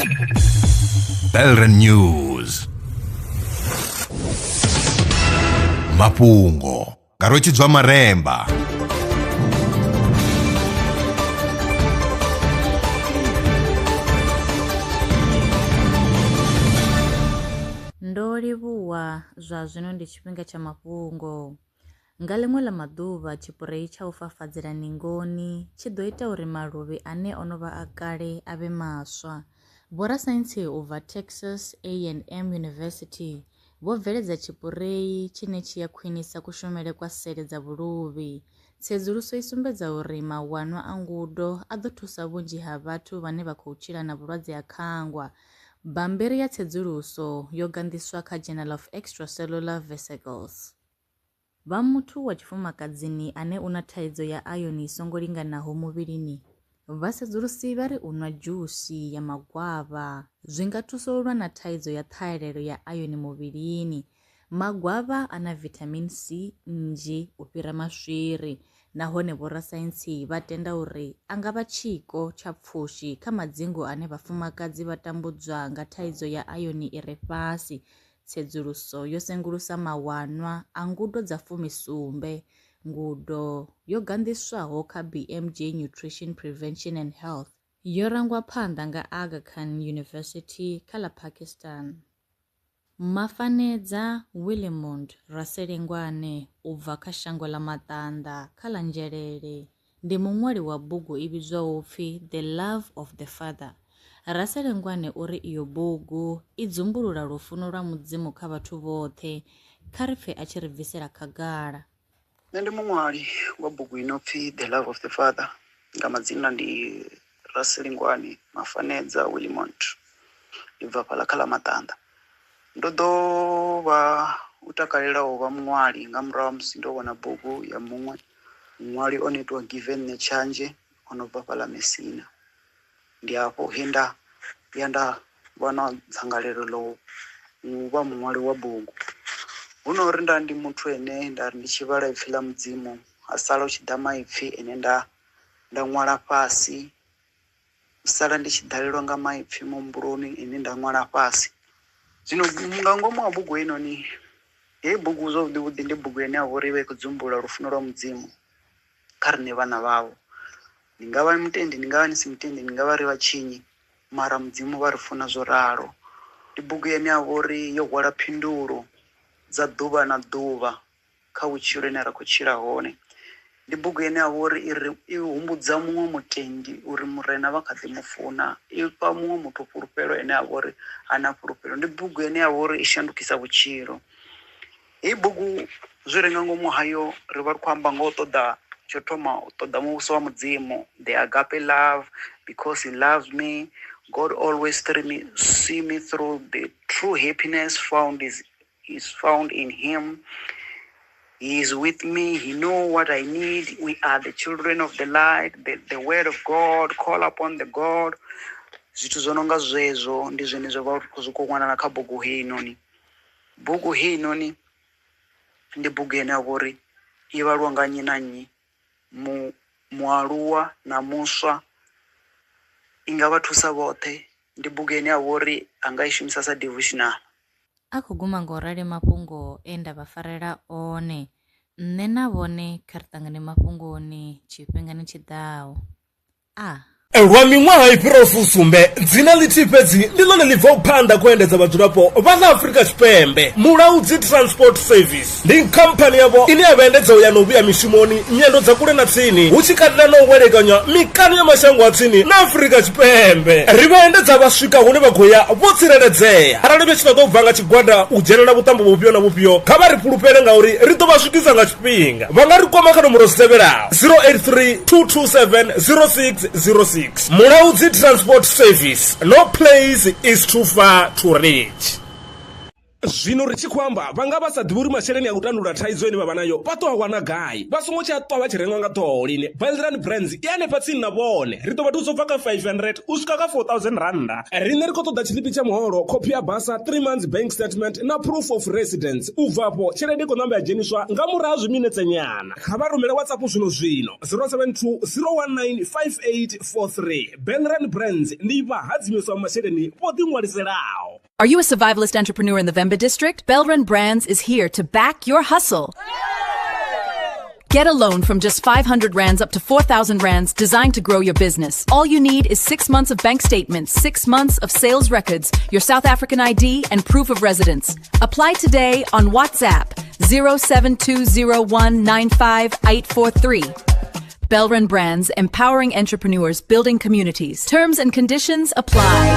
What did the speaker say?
Belren News. Mapungo Karochidzwa Maremba. Ndolivhuwa zwa zwino ndi tshifhinga tsha mafhungo. Nga ḽiṅwe ḽa maḓuvha tshipurei tsha u fafadzela ningoni tshi ḓo ita uri maluvhi ane ono vha a kale a vhe maswa. Vhorasaintsi u bva Texas A&M University vho bveledza tshipurei tshine tshi ya khwinisa kushumele kwa sele dza vhuluvhi. Tsedzuluso i sumbedza uri mawanwa a ngudo a ḓo thusa vhunzhi ha vhathu vhane vha khou tshila na vhulwadze ha khangwa. Bambiri ya tsedzuluso yo gandiswa kha Journal of Extracellular Vesicles. Vha muthu wa tshifumakadzini ane una thaidzo ya iron i songo linganaho muvhilini, vhasedzulusi vha ri u nwa dzhusi ya magwavha zwi nga thusa u lwa na thaidzo ya ṱhahelelo ya iron muvhilini. Magwavha ana vitamin C nnzhi u fhira maswiri, nahone vhorasaintsi vha tenda uri a nga vha tshiko tsha pfushi kha madzingu ane vhafumakadzi vha tambudzwa nga thaidzo ya iron i re fhasi. Tsedzuluso yo sengulusa mawanwa a ngudo dza 17 ngudo yo gandiswaho kha BMJ Nutrition Prevention and Health yo rangwa phanḓa nga Aga Khan University kha ḽa Pakistan. Mafanedza Willimond Raselengwane u bva kha shango ḽa Maṱanda kha ḽa Nzhelele ndi muṅwali wa bugu i vhidzwaho pfi The Love of the Father. Raselengwane uri iyo bugu i dzumbulula lufuno lwa mudzimu kha vhathu vhoṱhe. Kha ri pfe a tshi ri bvisela khagala. Nṋe ndi muṅwali wa bugu ino pfi The Love of the Father, nga madzina ndi Raselengwane Mafanedza Willimond, ndi bva fhaḽa kha ḽa Maṱanda. Ndo ḓo vha u takalela u vha muṅwali nga murahu ha musi ndo vhona bugu ya muṅwe muṅwali o no itiwa Given Netshanje o no bva fhaḽa Mesina. Ndi hafho he nda vha na dzangalelo ḽo u vha muṅwali wa bugu. Hu no uri nda ndi muthu ene nda ri ndi tshi vhala ipfhi ḽa mudzimu ha sala u tshi ḓa maipfhi ene nda ṅwala fhasi, u sala ndi tshi ḓalelwa nga maipfhi muhumbuloni ene nda ṅwala fhasi. Zwino nga ngomu ha bugu heinoni, heyi bugu zwavhuḓi ndi bugu ine ya vha uri i vha i khou dzumbula lufuno lwa mudzimu kha riṋe vhana vhavho. Ni nga vha mutendi, ni nga vha ni si mutendi, ni nga vha ri vhatshinyi, mara mudzimu vha ri funa zwo ralo. Ndi bugu ine ya vha uri yo hwala phindulo dza ḓuvha na ḓuvha kha vhutshilo ine ra khou tshila hone. Ndi bugu ine ya vha uri i humbudza muṅwe mutendi uri murena vha kha ḓi mufuna, i fha muṅwe muthu fhulufhelo ene ya vha uri ana fhulufhelo. Ndi bugu ine ya vha uri i shandukisa vhutshilo. Heyi bugu zwi re nga ngomu hayo ri vha ri khou amba nga u ṱoḓa tsho thoma u ṱoḓa muvhuso wa mudzimu, the agape love, because he loves me. God always see me through. The true happiness is found in him. He is with me. He knows what I need. We are the children of the light, the word of God. Call upon the God. Zwithu zwo no nga zwezwo ndi zwine zwo vha zwi khou ṅwana na kha bugu hei noni. Bugu hei noni ndi bugu ine ya vha uri i vhalwa nga nnyi na nnyi, mualuwa na muswa, i nga vha thusa vhoṱhe. Ndi bugu ine ya vha uri a nga i shumisa sa devotional. A khou guma nga u rali mafhungo e nda vha farela one. Nṋe na vhone kha ri ṱangane mafhungoni tshifhingani tshiḓaho. Lwa miṅwaha i fhiraho fusumbe dzina ḽithihi fhedzi ndi ḽone ḽi bvaho phanḓa khou endedza vhadzulapo vha ḽa Afrika Tshipembe. Mulaudzi Transport Service ndi khamphani yavho ine ya vha endedza u ya na u vhuya mishumoni nyendo dza kule na tsini, hu tshi katela na u welekanywa mikano ya mashango a tsini na Afrika Tshipembe. Ri vha endedza vha swika hune vha khou ya vho tsireledzea. Arali vha tshi ṱoḓa u bva nga tshigwada u dzhenelela vhuṱambo vhufhio na vhufhio, kha vha ri fhulufhele ngauri ri ḓo vha swikisa nga tshifhinga. Vha nga ri kwama kha nomboro dzi tevhelaho 083 227 0606. Mulaudzi Transport Service. No place is too far to reach. zwino ri tshi khou amba vha nga vha sa ḓivhi uri masheleni a u tandulula thaidzo ine vha vha nayo vha ṱo a wana gai vha songo tsha ṱwa vha tshi rengwa nga ṱhoho lini Belrand Brands i hanefha tsini na vhone ri ḓo vha thusa u bva ka 500 u swika ka 4000 randa riṋe ri khou ṱoḓa tshiḽipi tsha muholo khophi ya basa 3 months bank statement na proof of residence u bvapo tshelede i khou ṋamba ya dzheniswa nga murahu ha zwiminetse nyana kha vha rumele whatsapp zwino 072 019 5843 Belrand Brands ndi vha hadzimiswa masheleni vho ḓiṅwaliselaho. Are you a survivalist entrepreneur in the Vemba district? Belrand Brands is here to back your hustle. Get a loan from just 500 rands up to 4,000 rands designed to grow your business. All you need is 6 months of bank statements, 6 months of sales records, your South African ID, and proof of residence. Apply today on WhatsApp 07201958843. Belrand Brands, empowering entrepreneurs, building communities. Terms and conditions apply.